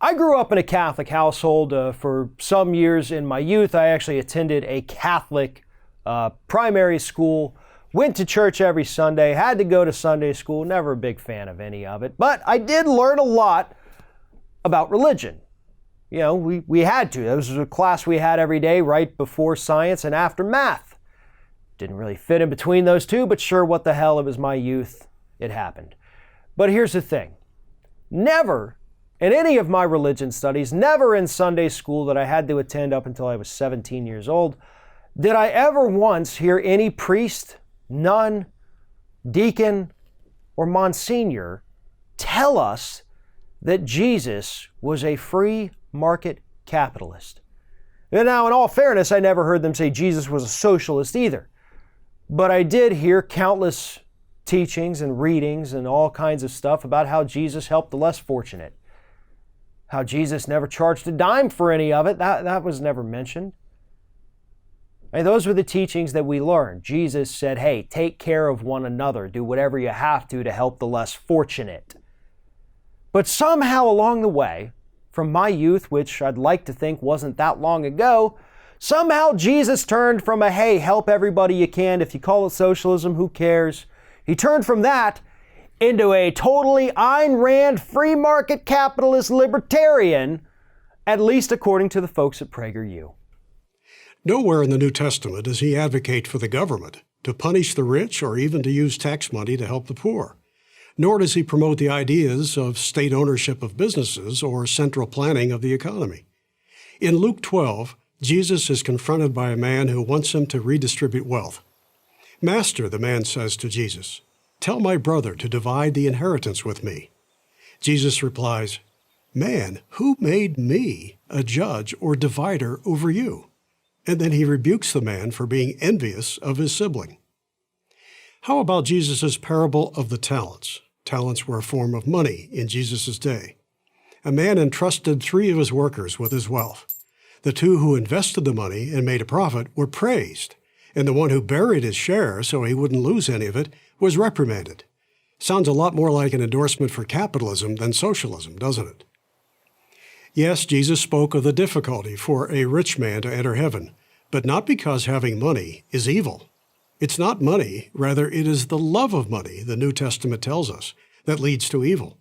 I grew up in a Catholic household. For some years in my youth, I actually attended a Catholic primary school, went to church every Sunday, had to go to Sunday school, never a big fan of any of it. But I did learn a lot about religion. You know, we had to. It was a class we had every day right before science and after math. Didn't really fit in between those two, but sure, what the hell, it was my youth. It happened. But here's the thing. Never in any of my religion studies, never in Sunday school that I had to attend up until I was 17 years old, did I ever once hear any priest, nun, deacon, or monsignor tell us that Jesus was a free market capitalist. And now, in all fairness, I never heard them say Jesus was a socialist either. But I did hear countless teachings and readings and all kinds of stuff about how Jesus helped the less fortunate. How Jesus never charged a dime for any of it. That was never mentioned. And those were the teachings that we learned. Jesus said, hey, take care of one another. Do whatever you have to help the less fortunate. But somehow along the way, from my youth, which I'd like to think wasn't that long ago, somehow Jesus turned from a, hey, help everybody you can. If you call it socialism, who cares? He turned from that into a totally Ayn Rand free market capitalist libertarian, at least according to the folks at PragerU. Nowhere in the New Testament does he advocate for the government to punish the rich or even to use tax money to help the poor. Nor does he promote the ideas of state ownership of businesses or central planning of the economy. In Luke 12, Jesus is confronted by a man who wants him to redistribute wealth. Master, the man says to Jesus, tell my brother to divide the inheritance with me. Jesus replies, man, who made me a judge or divider over you? And then he rebukes the man for being envious of his sibling. How about Jesus' parable of the talents? Talents were a form of money in Jesus' day. A man entrusted 3 of his workers with his wealth. The 2 who invested the money and made a profit were praised, and the one who buried his share so he wouldn't lose any of it was reprimanded. Sounds a lot more like an endorsement for capitalism than socialism, doesn't it? Yes, Jesus spoke of the difficulty for a rich man to enter heaven, but not because having money is evil. It's not money, rather it is the love of money, the New Testament tells us, that leads to evil.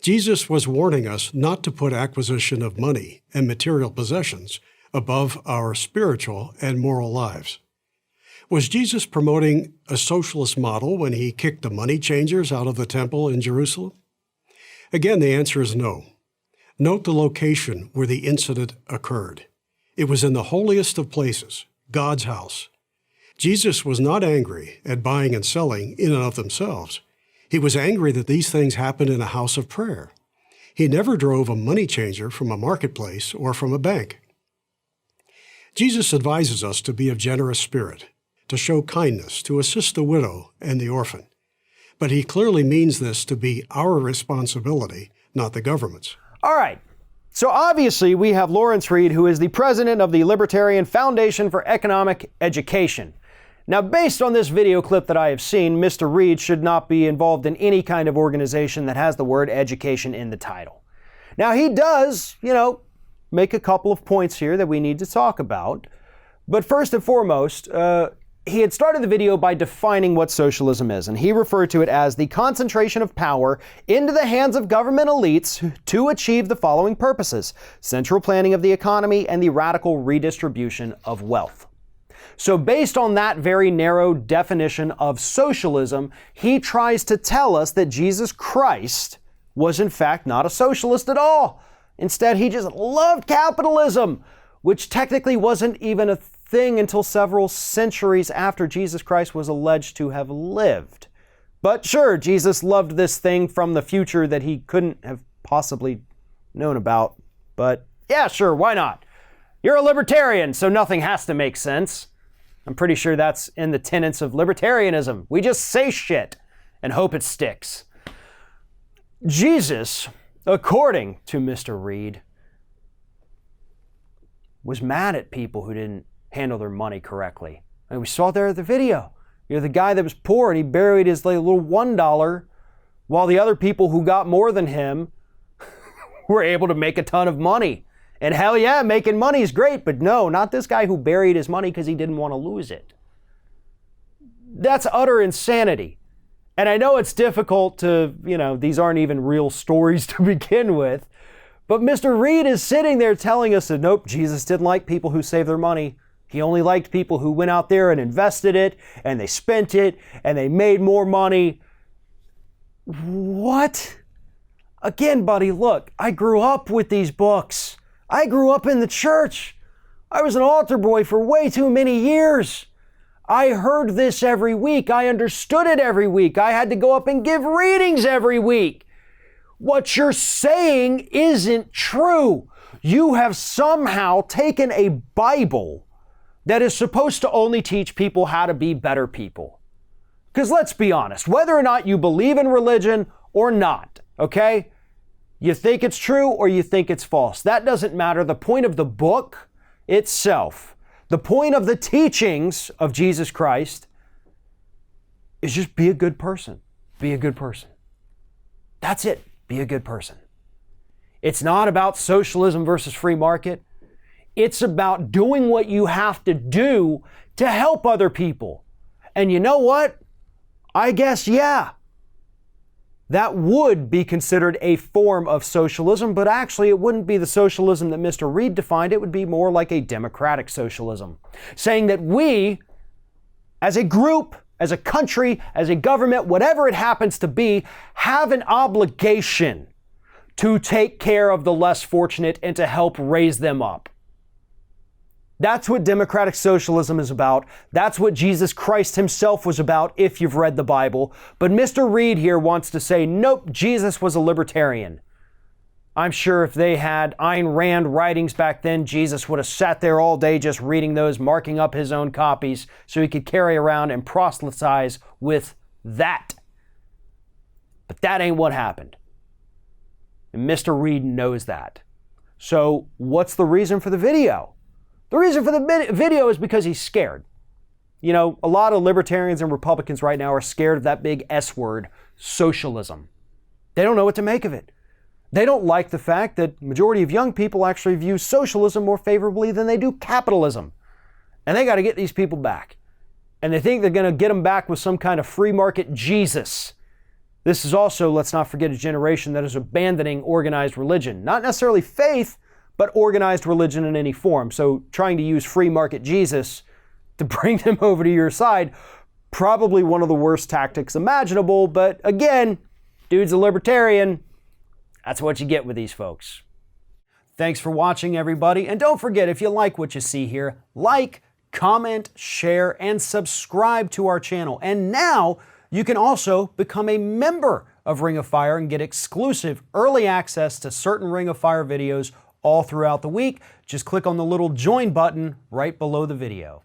Jesus was warning us not to put acquisition of money and material possessions above our spiritual and moral lives. Was Jesus promoting a socialist model when he kicked the money changers out of the temple in Jerusalem? Again, the answer is no. Note the location where the incident occurred. It was in the holiest of places, God's house. Jesus was not angry at buying and selling in and of themselves. He was angry that these things happened in a house of prayer. He never drove a money changer from a marketplace or from a bank. Jesus advises us to be of generous spirit, to show kindness, to assist the widow and the orphan. But he clearly means this to be our responsibility, not the government's. All right. So obviously we have Lawrence Reed, who is the president of the Libertarian Foundation for Economic Education. Now, based on this video clip that I have seen, Mr. Reed should not be involved in any kind of organization that has the word education in the title. Now, he does, make a couple of points here that we need to talk about. But first and foremost, he had started the video by defining what socialism is, and he referred to it as the concentration of power into the hands of government elites to achieve the following purposes: central planning of the economy and the radical redistribution of wealth. So based on that very narrow definition of socialism, he tries to tell us that Jesus Christ was in fact not a socialist at all. Instead, he just loved capitalism, which technically wasn't even a thing until several centuries after Jesus Christ was alleged to have lived. But sure, Jesus loved this thing from the future that he couldn't have possibly known about. But yeah, sure, why not? You're a libertarian, so nothing has to make sense. I'm pretty sure that's in the tenets of libertarianism. We just say shit and hope it sticks. Jesus, according to Mr. Reed, was mad at people who didn't handle their money correctly. And we saw there in the video. The guy that was poor and he buried his little $1 while the other people who got more than him were able to make a ton of money. And hell yeah, making money is great, but no, not this guy who buried his money because he didn't want to lose it. That's utter insanity. And I know it's difficult to, these aren't even real stories to begin with, but Mr. Reed is sitting there telling us that nope, Jesus didn't like people who save their money. He only liked people who went out there and invested it, and they spent it, and they made more money. What? Again, buddy, look, I grew up with these books. I grew up in the church. I was an altar boy for way too many years. I heard this every week. I understood it every week. I had to go up and give readings every week. What you're saying isn't true. You have somehow taken a Bible that is supposed to only teach people how to be better people. Because let's be honest, whether or not you believe in religion or not, okay? You think it's true or you think it's false. That doesn't matter. The point of the book itself, the point of the teachings of Jesus Christ is just be a good person. Be a good person. That's it. Be a good person. It's not about socialism versus free market. It's about doing what you have to do to help other people. And you know what? I guess, yeah, that would be considered a form of socialism, but actually it wouldn't be the socialism that Mr. Reed defined. It would be more like a democratic socialism, saying that we, as a group, as a country, as a government, whatever it happens to be, have an obligation to take care of the less fortunate and to help raise them up. That's what democratic socialism is about. That's what Jesus Christ himself was about, if you've read the Bible. But Mr. Reed here wants to say, nope, Jesus was a libertarian. I'm sure if they had Ayn Rand writings back then, Jesus would have sat there all day just reading those, marking up his own copies so he could carry around and proselytize with that. But that ain't what happened. And Mr. Reed knows that. So what's the reason for the video? The reason for the video is because he's scared. A lot of libertarians and Republicans right now are scared of that big S word, socialism. They don't know what to make of it. They don't like the fact that the majority of young people actually view socialism more favorably than they do capitalism. And they got to get these people back. And they think they're going to get them back with some kind of free market Jesus. This is also, let's not forget, a generation that is abandoning organized religion. Not necessarily faith, but organized religion in any form. So trying to use free market Jesus to bring them over to your side, probably one of the worst tactics imaginable. But again, dude's a libertarian. That's what you get with these folks. Thanks for watching, everybody. And don't forget, if you like what you see here, like, comment, share, and subscribe to our channel. And now you can also become a member of Ring of Fire and get exclusive early access to certain Ring of Fire videos all throughout the week. Just click on the little join button right below the video.